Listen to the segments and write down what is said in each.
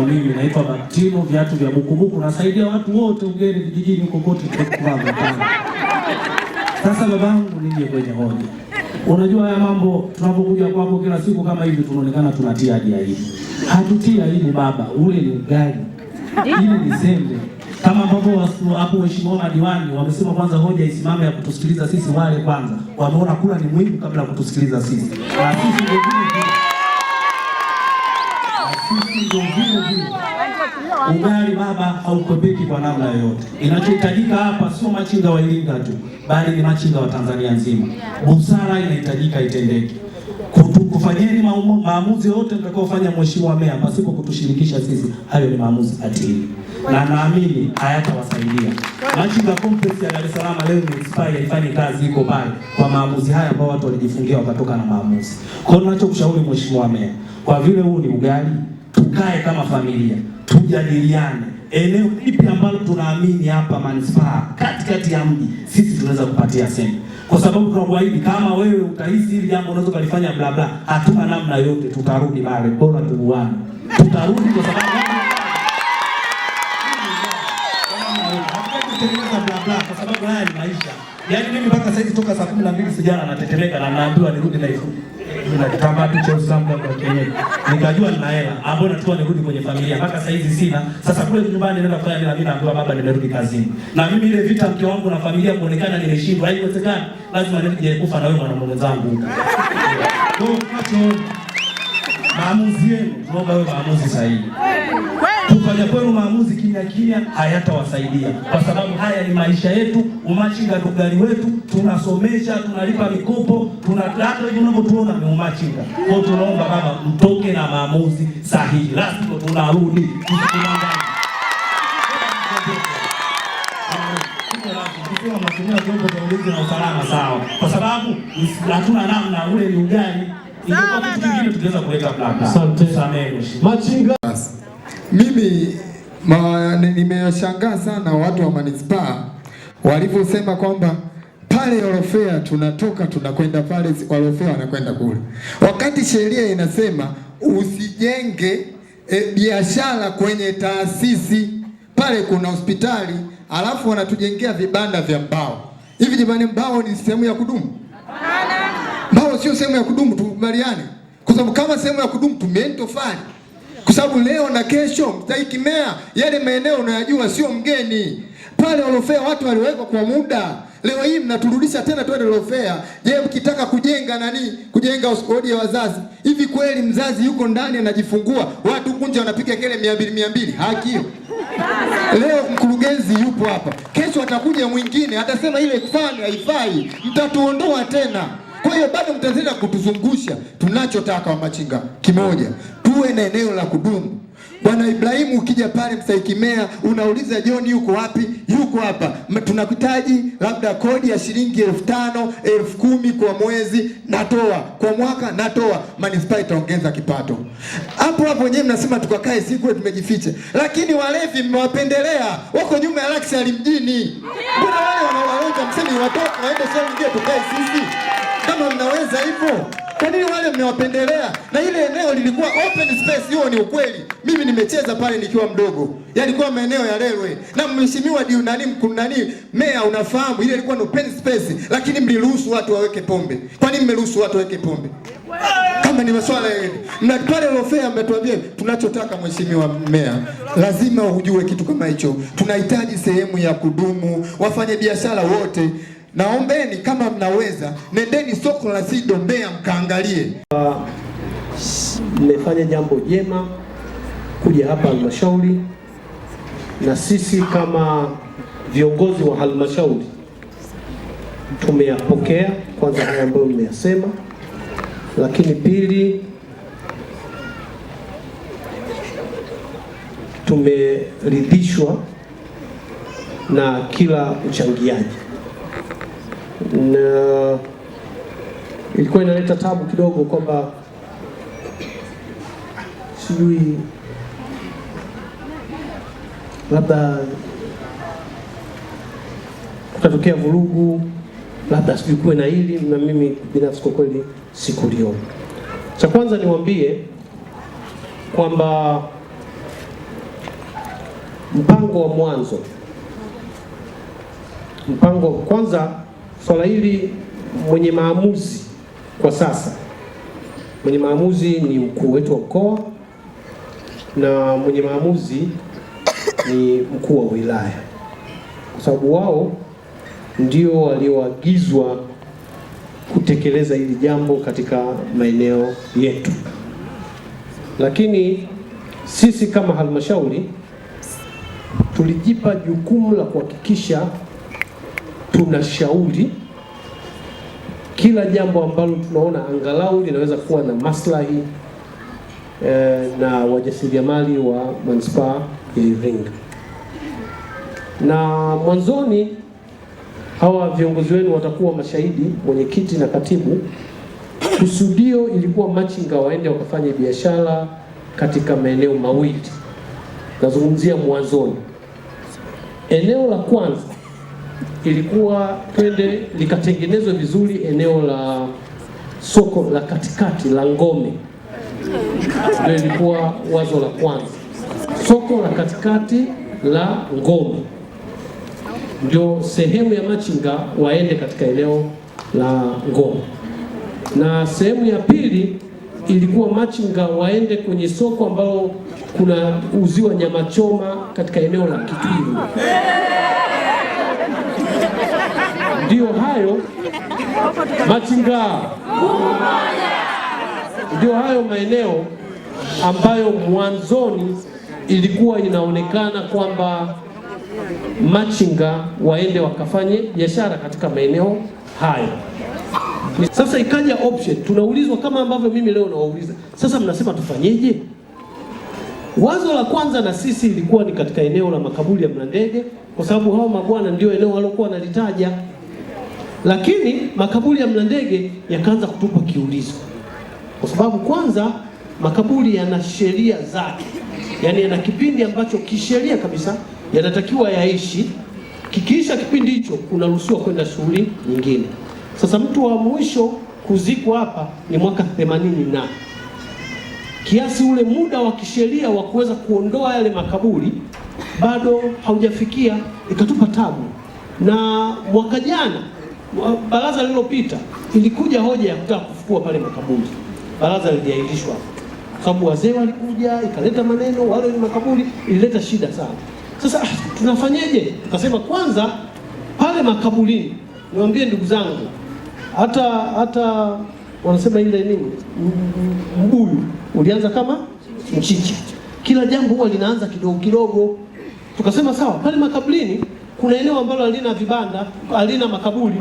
Mimi naitwa Baptino viatu vya Bukubuku, nasaidia watu wote Ugere vijijini kokote kwa mtani. Sasa babangu, nije kwenye hoja. Unajua haya mambo tunapokuja kwako kila siku kama hivi tunaonekana tunatia aibu. Hatutia aibu baba, ule ni ugali. Ile ni sembe. Kama ambavyo hapo mheshimiwa madiwani wamesema kwanza hoja isimame ya kutusikiliza sisi wale kwanza. Wameona kula ni muhimu kabla ya kutusikiliza sisi. Na sisi ndio vile. Ugali baba haukopeki kwa namna yoyote. Inachohitajika hapa sio machinga wa Iringa tu, bali ni machinga wa Tanzania nzima. Busara inahitajika itendeke. Kufanyeni maamuzi yote mtakayofanya mheshimiwa meya pasipo kutushirikisha sisi, hayo ni maamuzi batili. Na naamini hayatawasaidia. Machinga complex ya Dar es Salaam leo ni expire ifanye kazi iko pale kwa maamuzi haya ambao watu walijifungia wakatoka na maamuzi. Kwa hiyo ninachokushauri mheshimiwa meya, kwa vile huu ni ugali, tukae kama familia, tujadiliane eneo lipi ambalo tunaamini hapa manispaa katikati ya mji sisi tunaweza kupatia sema. Kwa sababu tunakuahidi kama wewe utahisi hili jambo unaweza kulifanya bla bla, hatuna namna yote, tutarudi pale, bora tuuane. Tutarudi kwa sababu kwa sababu haya ni maisha. Yaani mimi mpaka sasa hivi toka saa 12 sijana natetemeka na naambiwa nirudi na hiyo. Na kitambaa tu cha Uislamu kwa Kenya. Nikajua nina hela ambayo nachukua nirudi kwenye familia. Mpaka sasa hizi sina. Sasa kule nyumbani naenda kufanya bila mimi naambiwa baba nimerudi kazini. Na mimi ile vita mke wangu na familia kuonekana nimeshindwa, haiwezekani. Lazima nije kufa na wewe mwana mwenzangu. Maamuzi yenu, tunaomba wewe maamuzi sahihi. Kufanya kwenu maamuzi kimya kimya hayatawasaidia. Kwa sababu haya ni maisha yetu, umachinga ndo ugali wetu, tunasomesha, tunalipa mikopo, hata unavyotuona ni umachinga. Kwa hiyo tunaomba baba mtoke na maamuzi sahihi. Lazima tunarudi. Kwa masuala vyombo vya ulinzi na usalama sawa. Kwa sababu hatuna namna, ule ni ugali. Ingekuwa kitu kingine tungeweza kuleta blabla. Asante sana machinga. Mimi nimeshangaa sana watu wa manispaa walivyosema kwamba pale Orofea tunatoka tunakwenda pale, Orofea wanakwenda kule, wakati sheria inasema usijenge biashara kwenye taasisi. Pale kuna hospitali alafu wanatujengea vibanda vya mbao. Hivi jamani, mbao ni sehemu ya kudumu? Mbao sio sehemu ya kudumu, tukubaliane. Kwa sababu kama sehemu ya kudumu tumeenda tofali. Kwa sababu leo na kesho mstahiki meya yale maeneo unayajua, sio mgeni. Pale Orofea watu waliwekwa kwa muda. Leo hii mnaturudisha tena twende Orofea. Je, mkitaka kujenga kujenga hospitali ya wazazi. Hivi kweli mzazi yuko ndani anajifungua, watu kunja wanapiga kele 200 haki hiyo? Leo mkurugenzi yupo hapa. Kesho atakuja mwingine atasema ile fani haifai, mtatuondoa tena. Kwa hiyo bado mtaendelea kutuzungusha. Tunachotaka wa machinga kimoja, tuwe na eneo la kudumu. Bwana Ibrahimu, ukija pale mstahiki meya unauliza John yuko wapi? Yuko hapa. Tunakuhitaji labda kodi ya shilingi 5,000, 10,000 kwa mwezi, natoa. Kwa mwaka natoa. Manispaa itaongeza kipato. Hapo wenyewe mnasema tukakae siku tumejificha. Lakini walevi mmewapendelea. Wako nyuma ya luxury mjini. Mbona wale wanawaonja msemi watoto waende sehemu nyingine tukae sisi? Kama mnaweza hivyo, kwa nini wale mmewapendelea? Na ile eneo lilikuwa open space, hiyo ni ukweli. Mimi nimecheza pale nikiwa mdogo. Yalikuwa maeneo ya railway. Na mheshimiwa meya unafahamu ile ilikuwa open space, lakini mliruhusu watu waweke pombe. Kwa nini mmeruhusu watu waweke pombe? Kama ni masuala ya mna pale Orofea mmetuambia tunachotaka mheshimiwa meya, lazima ujue kitu kama hicho. Tunahitaji sehemu ya kudumu, wafanye biashara wote. Naombeni kama mnaweza, nendeni soko la Sido Mbeya mkaangalie. Mmefanya jambo jema kuja hapa halmashauri, na sisi kama viongozi wa halmashauri tumeyapokea. Kwanza haya ambayo mmeyasema, lakini pili tumeridhishwa na kila uchangiaji. Na ilikuwa inaleta tabu kidogo kwamba sijui labda kutatokea vurugu, labda sijui kuwe na hili, na mimi binafsi kwa kweli sikuliona. Cha kwanza niwaambie kwamba mpango wa mwanzo, kwanza swala hili mwenye maamuzi kwa sasa, mwenye maamuzi ni mkuu wetu wa mkoa na mwenye maamuzi ni mkuu wa wilaya, kwa sababu wao ndio walioagizwa kutekeleza hili jambo katika maeneo yetu. Lakini sisi kama halmashauri tulijipa jukumu la kuhakikisha tunashauri kila jambo ambalo tunaona angalau linaweza kuwa na maslahi na wajasiriamali wa manispaa ya Iringa. Na mwanzoni hawa viongozi wenu watakuwa mashahidi, mwenyekiti na katibu. Kusudio ilikuwa machinga waende wakafanye biashara katika maeneo mawili. Nazungumzia mwanzoni. Eneo la kwanza ilikuwa twende likatengenezwe vizuri eneo la soko la katikati la Ngome. Ndio ilikuwa wazo la kwanza. Soko la katikati la Ngome ndio sehemu ya machinga waende katika eneo la Ngome. Na sehemu ya pili ilikuwa machinga waende kwenye soko ambalo kuna uziwa nyama choma katika eneo la Kitwiru. Ndio hayo machinga, ndio hayo maeneo ambayo mwanzoni ilikuwa inaonekana kwamba machinga waende wakafanye biashara katika maeneo hayo. Sasa ikaja option, tunaulizwa kama ambavyo mimi leo nawauliza, sasa mnasema tufanyeje? Wazo la kwanza na sisi ilikuwa ni katika eneo la makaburi ya Mlandege, kwa sababu hao mabwana ndio eneo walokuwa wanalitaja. Lakini makaburi ya Mlandege yakaanza kutupa kiulizo, kwa sababu kwanza makaburi yana sheria zake, yani yana kipindi ambacho kisheria kabisa yanatakiwa yaishi. Kikiisha kipindi hicho unaruhusiwa kwenda shughuli nyingine. Sasa mtu wa mwisho kuzikwa hapa ni mwaka 80 na kiasi ule muda wa kisheria wa kuweza kuondoa yale makaburi bado haujafikia, ikatupa tabu. Na mwaka jana baraza lililopita ilikuja hoja ya kutaka kufukua pale makaburi. Baraza liliahirishwa kwa sababu wazee walikuja, ikaleta maneno, wale ni makaburi, ilileta shida sana. Sasa tunafanyeje? Tukasema kwanza pale makaburini, niwaambie ndugu zangu, hata wanasema ile nini, mbuyu ulianza kama mchicha. Kila jambo huwa linaanza kidogo kidogo. Tukasema sawa, pale makaburini kuna eneo ambalo halina vibanda, halina makaburi,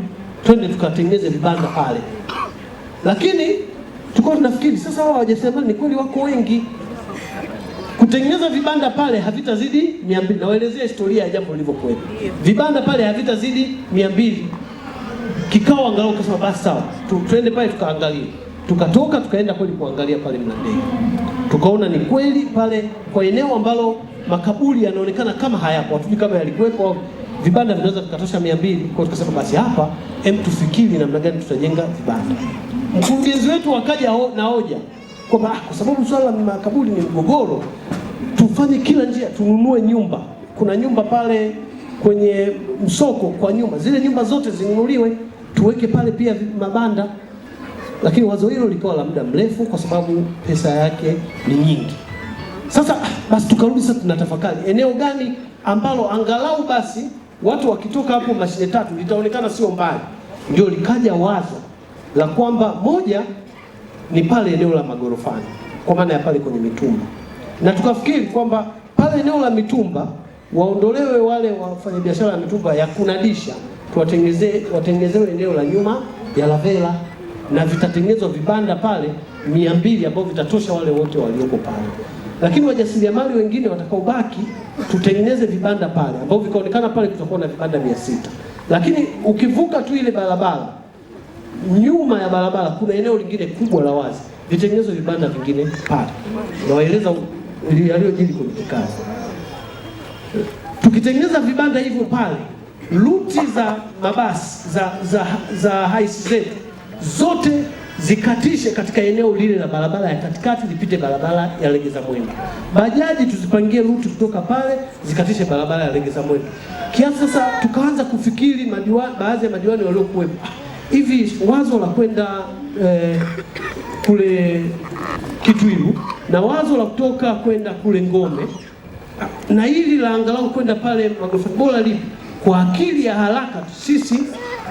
twende tukatengeneze vibanda pale. Lakini tulikuwa tunafikiri sasa hawa wajasiriamali ni kweli wako wengi, kutengeneza vibanda pale havitazidi 200. Nawaelezea historia ya jambo lilivyokuwa. Vibanda pale havitazidi 200. Kikao angalau kasema basi sawa, twende pale tukaangalia. Tukatoka tukaenda kweli kuangalia pale Mlandege. Tukaona ni kweli pale kwa eneo ambalo makaburi yanaonekana kama hayapo, hatujui kama yalikuwepo, vibanda vinaweza vikatosha 200. Kwa tukasema basi hapa tufikiri namna gani tutajenga vibanda. Mkurugenzi wetu akaja na hoja kwamba kwa sababu swala la makaburi ni mgogoro, tufanye kila njia, tununue nyumba. Kuna nyumba pale kwenye msoko kwa nyumba, zile nyumba zote zinunuliwe, tuweke pale pia mabanda. Lakini wazo hilo likawa la muda mrefu kwa sababu pesa yake ni nyingi. Sasa basi tukarudi sasa tunatafakari eneo gani ambalo angalau basi watu wakitoka hapo mashine tatu litaonekana sio mbali. Ndio likaja wazo la kwamba moja ni pale eneo la magorofani, kwa maana ya pale kwenye mitumba. Na tukafikiri kwamba pale eneo la mitumba waondolewe wale wafanyabiashara wa mitumba ya kunadisha, watengenezewe eneo la nyuma ya lavela, na vitatengenezwa vibanda pale 200 ambao vitatosha wale wote walioko pale. Lakini wajasiriamali wengine watakaobaki tutengeneze vibanda pale ambao vikaonekana pale kutakuwa na vibanda 600. Lakini ukivuka tu ile barabara, nyuma ya barabara kuna eneo lingine kubwa la wazi, vitengenezwe vibanda vingine pale. Na waeleza yaliyojiri kwenye kikazi. Tukitengeneza vibanda hivyo pale, ruti za mabasi za haisi zetu zote zikatishe katika eneo lile la barabara ya katikati, lipite barabara ya Legeza Mwendo. Bajaji tuzipangie ruti kutoka pale zikatishe barabara ya Legeza Mwendo. Kiasi sasa tukaanza kufikiri baadhi ya madiwani waliokuwepo, hivi wazo la kwenda kule Kitwiru na wazo la kutoka kwenda kule Ngome na hili la angalau kwenda pale Magofani, bora lipi? Kwa akili ya haraka sisi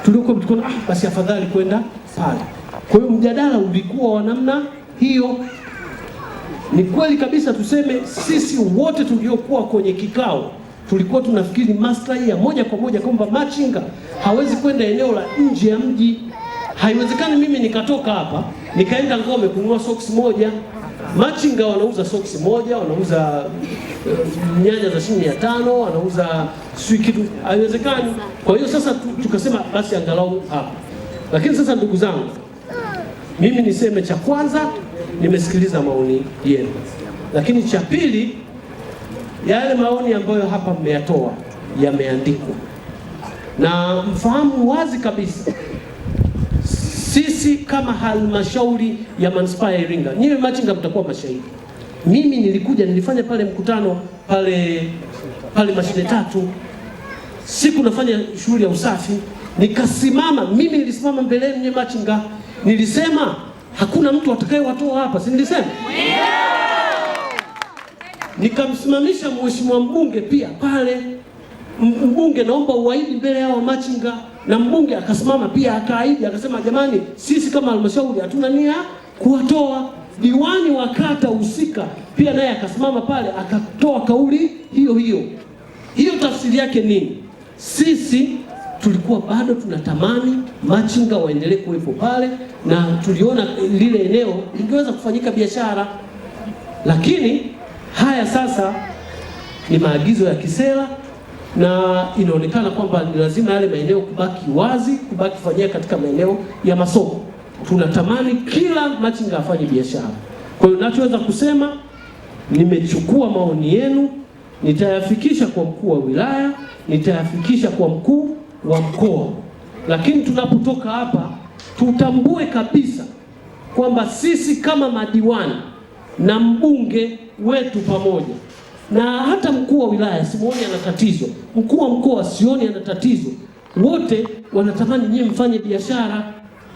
tulikuwa tukaona basi afadhali kwenda pale. Kwa hiyo mjadala ulikuwa wa namna hiyo. Ni kweli kabisa tuseme sisi wote tuliokuwa kwenye kikao tulikuwa tunafikiri maslahi ya moja kwa moja kwamba machinga hawezi kwenda eneo la nje ya mji. Haiwezekani mimi nikatoka hapa nikaenda Ngome kununua soksi moja. Machinga wanauza soksi moja, wanauza nyanya za shilingi 500, wanauza sui kitu. Haiwezekani. Kwa hiyo sasa tukasema basi angalau hapa. Lakini sasa ndugu zangu, mimi niseme cha kwanza, nimesikiliza maoni yenu. Lakini cha pili, yale maoni ambayo hapa mmeyatoa yameandikwa. Na mfahamu wazi kabisa sisi kama halmashauri ya manispaa ya Iringa, nyinyi machinga mtakuwa mashahidi. Mimi nilifanya pale mkutano pale Mashine 3, siku nafanya shughuli ya usafi, mimi nilisimama mbele yenu machinga, nilisema hakuna mtu atakayewatoa hapa, si nilisema? Nikamsimamisha mheshimiwa mbunge pia pale, mbunge naomba uahidi mbele ya machinga, na mbunge akasimama pia akaahidi, akasema jamani, sisi kama halmashauri hatuna nia kuwatoa. Diwani wa kata husika pia naye akasimama pale akatoa kauli hiyo hiyo. Hiyo tafsiri yake nini? Sisi tulikuwa bado tunatamani machinga waendelee kuwepo pale, na tuliona lile eneo lingeweza kufanyika biashara. Lakini haya sasa ni maagizo ya kisera, na inaonekana kwamba ni lazima yale maeneo kubaki wazi, kubaki kufanyia katika maeneo ya masoko. Tunatamani kila machinga afanye biashara. Kwa hiyo nachoweza kusema, nimechukua maoni yenu, nitayafikisha kwa mkuu wa wilaya, nitayafikisha kwa mkuu wa mkoa. Lakini tunapotoka hapa tutambue kabisa kwamba sisi kama madiwani na mbunge wetu pamoja na hata mkuu wa wilaya simuoni ana tatizo, mkuu wa mkoa sioni ana tatizo, wote wanatamani nyinyi mfanye biashara.